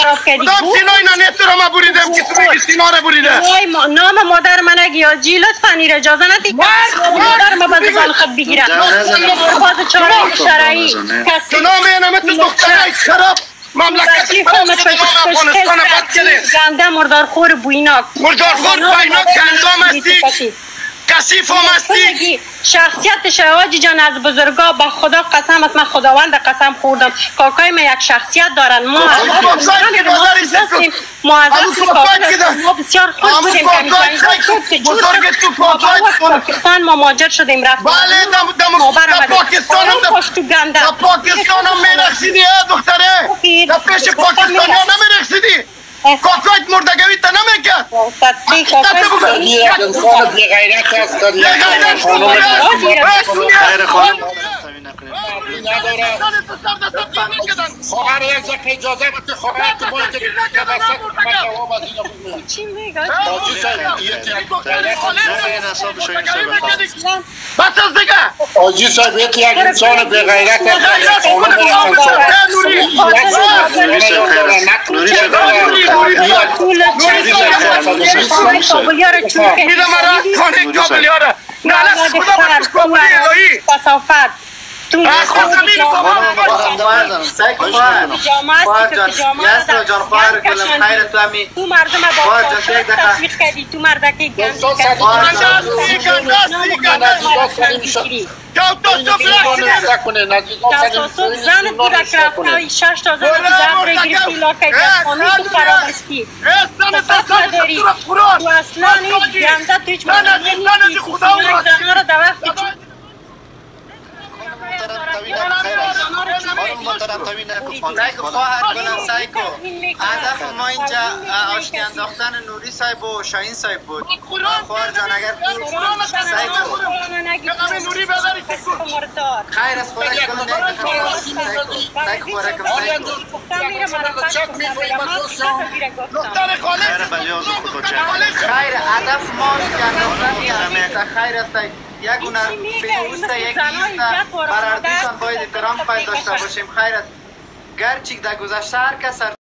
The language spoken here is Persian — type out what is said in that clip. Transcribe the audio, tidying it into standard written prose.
خراب کردی کدام سینا اینا نیست رو ما بریدم که تو بگی سینا رو بریده نام مادر من اگه یاجی لطفا این اجازه ندی مادر ما باز زن خود بگیرم باز چاره شرعی تو نام اینم تو دختره خراب مملکت افغانستان بد کرده گنده مردارخور بویناک مردارخور بویناک گندام هستی کثیف هم هستی شخصیت شواجی جان از بزرگا با خدا قسم است من خداوند قسم خوردم کاکای ما یک شخصیت دارن ما ما بسیار خوش بودیم پاکستان ما ماجر شدیم رفتیم بله در پاکستان هم میرخصیدی دختره در پیش پاکستان ها نمیرخصیدی کاکایت مردگوی تا نمیکرد انسان بی غیرت هست خیر خانم خواهر یک جا که اجازه بده خواهر که باید که جواب از اینا بگوید چی میگه؟ حاجی صاحب بس از دیگه حاجی صاحب یک انسان بی غیرت هست میدم را خانه کابلیاره نالت خدا بکش کابلی الهی کثافت تو تو مردم با تشویق کردی تو مردکی گند زنت بوده که رفته 6 تا زن تو در گرفتی لاکه جسمانی تو خرابستی تو نداری تو اصلا این گنده تو هیچ مردم نیستی تو سینه زنها رو در وقت هدف ما اینجا آشتی انداختن نوری صاحب و شاهین صاحب بود خواهر جان اگر خیر از خورک کنم خیر هدف ما خیر است یک گونه پیوسته یک ایسته برای دوستان باید احترام پای داشته باشیم خیر است گرچه در گذشته هر کس هر